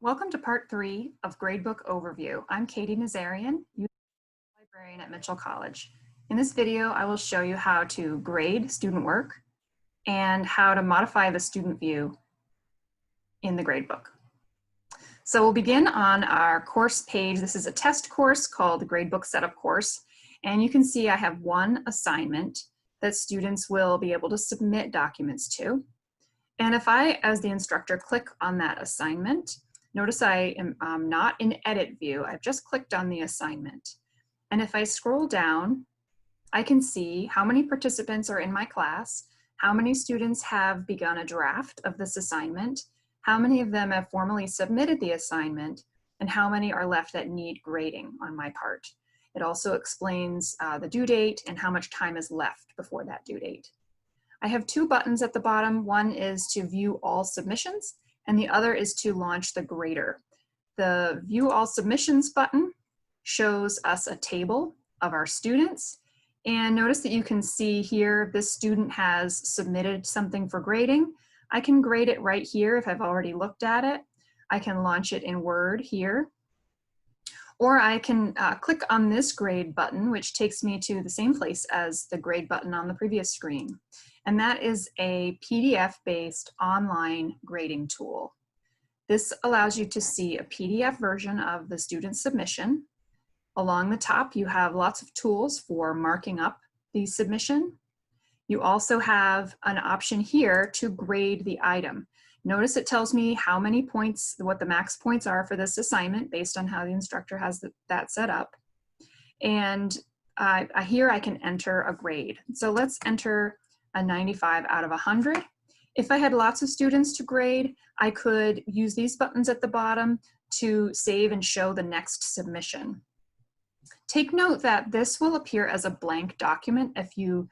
Welcome to part 3 of Gradebook Overview. I'm Katie Nazarian, Youth Librarian at Mitchell College. In this video, I will show you how to grade student work and how to modify the student view in the gradebook. So we'll begin on our course page. This is a test course called the Gradebook Setup Course. And you can see I have one assignment that students will be able to submit documents to. And if I, as the instructor, click on that assignment, notice I am not in edit view. I've just clicked on the assignment. And if I scroll down, I can see how many participants are in my class, how many students have begun a draft of this assignment, how many of them have formally submitted the assignment, and how many are left that need grading on my part. It also explains the due date and how much time is left before that due date. I have two buttons at the bottom. One is to view all submissions, and the other is to launch the grader. The View All Submissions button shows us a table of our students. And notice that you can see here, this student has submitted something for grading. I can grade it right here if I've already looked at it. I can launch it in Word here. Or I can click on this grade button, which takes me to the same place as the grade button on the previous screen. And that is a PDF-based online grading tool. This allows you to see a PDF version of the student submission. Along the top, you have lots of tools for marking up the submission. You also have an option here to grade the item. Notice it tells me how many points, what the max points are for this assignment based on how the instructor has that set up. And here I can enter a grade. So let's enter a 95 out of 100. If I had lots of students to grade, I could use these buttons at the bottom to save and show the next submission. Take note that this will appear as a blank document if you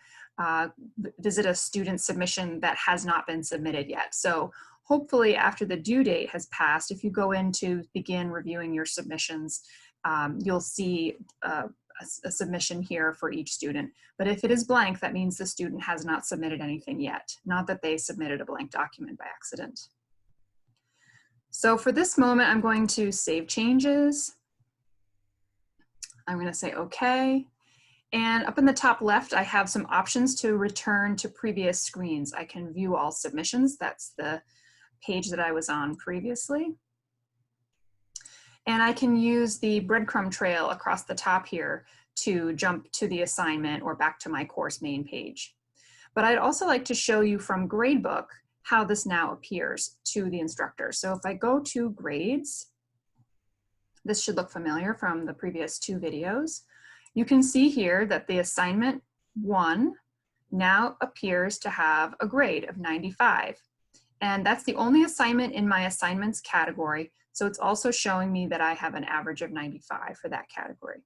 visit a student submission that has not been submitted yet. So hopefully after the due date has passed, if you go in to begin reviewing your submissions, you'll see a submission here for each student. But if it is blank, that means the student has not submitted anything yet, not that they submitted a blank document by accident. So for this moment, I'm going to save changes. I'm going to say OK. And up in the top left, I have some options to return to previous screens. I can view all submissions. That's the page that I was on previously. And I can use the breadcrumb trail across the top here to jump to the assignment or back to my course main page. But I'd also like to show you from Gradebook how this now appears to the instructor. So if I go to grades, this should look familiar from the previous two videos. You can see here that the assignment 1 now appears to have a grade of 95. And that's the only assignment in my assignments category. So it's also showing me that I have an average of 95 for that category.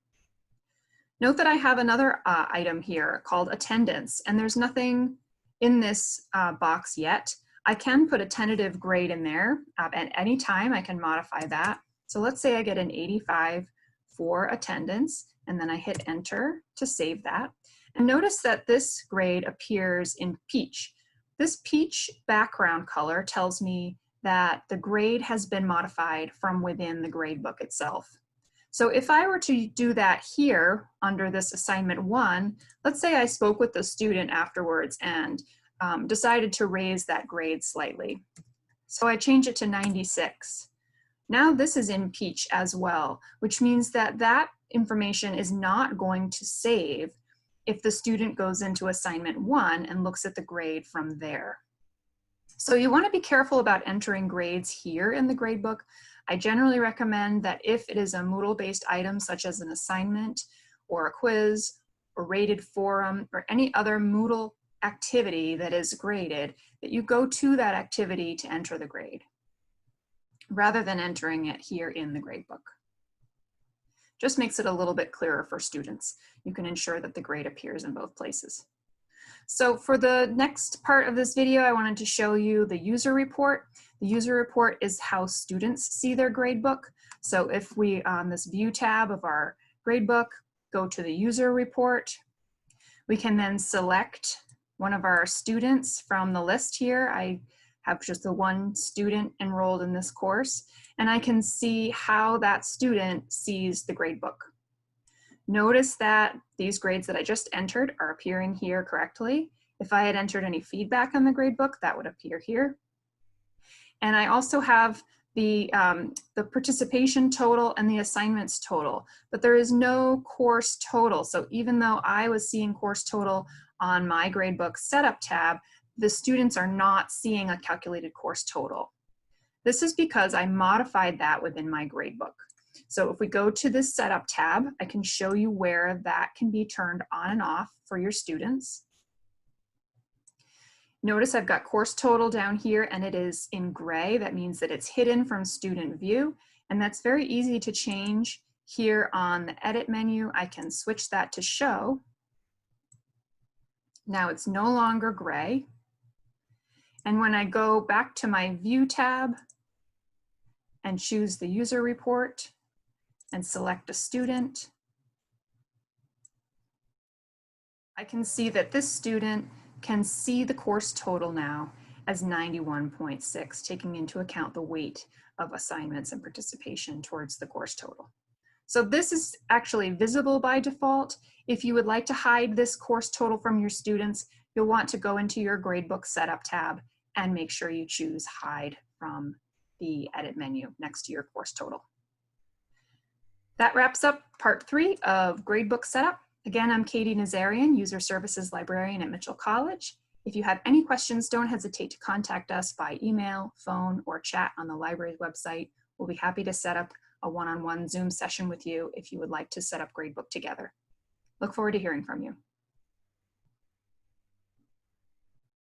Note that I have another item here called attendance, and there's nothing in this box yet. I can put a tentative grade in there at any time. I can modify that. So let's say I get an 85 for attendance, and then I hit enter to save that. And notice that this grade appears in peach. This peach background color tells me that the grade has been modified from within the gradebook itself. So if I were to do that here under this assignment 1, let's say I spoke with the student afterwards and decided to raise that grade slightly. So I change it to 96. Now this is in peach as well, which means that that information is not going to save if the student goes into assignment 1 and looks at the grade from there. So you want to be careful about entering grades here in the gradebook. I generally recommend that if it is a Moodle-based item such as an assignment or a quiz or rated forum or any other Moodle activity that is graded, that you go to that activity to enter the grade rather than entering it here in the gradebook. Just makes it a little bit clearer for students. You can ensure that the grade appears in both places. So for the next part of this video, I wanted to show you the user report. The user report is how students see their gradebook. So if we, on this view tab of our gradebook, go to the user report, we can then select one of our students from the list here. I have just the one student enrolled in this course, and I can see how that student sees the gradebook. Notice that these grades that I just entered are appearing here correctly. If I had entered any feedback on the gradebook, that would appear here. And I also have the participation total and the assignments total, but there is no course total. So even though I was seeing course total on my gradebook setup tab, the students are not seeing a calculated course total. This is because I modified that within my gradebook. So if we go to this setup tab, I can show you where that can be turned on and off for your students. Notice I've got course total down here and it is in gray. That means that it's hidden from student view, and that's very easy to change. Here on the edit menu, I can switch that to show. Now it's no longer gray. And when I go back to my view tab and choose the user report and select a student, I can see that this student can see the course total now as 91.6, taking into account the weight of assignments and participation towards the course total. So this is actually visible by default. If you would like to hide this course total from your students, you'll want to go into your gradebook setup tab and make sure you choose hide from the edit menu next to your course total. That wraps up part 3 of gradebook setup. Again, I'm Katie Nazarian, User Services Librarian at Mitchell College. If you have any questions, don't hesitate to contact us by email, phone, or chat on the library's website. We'll be happy to set up a one-on-one Zoom session with you if you would like to set up Gradebook together. Look forward to hearing from you.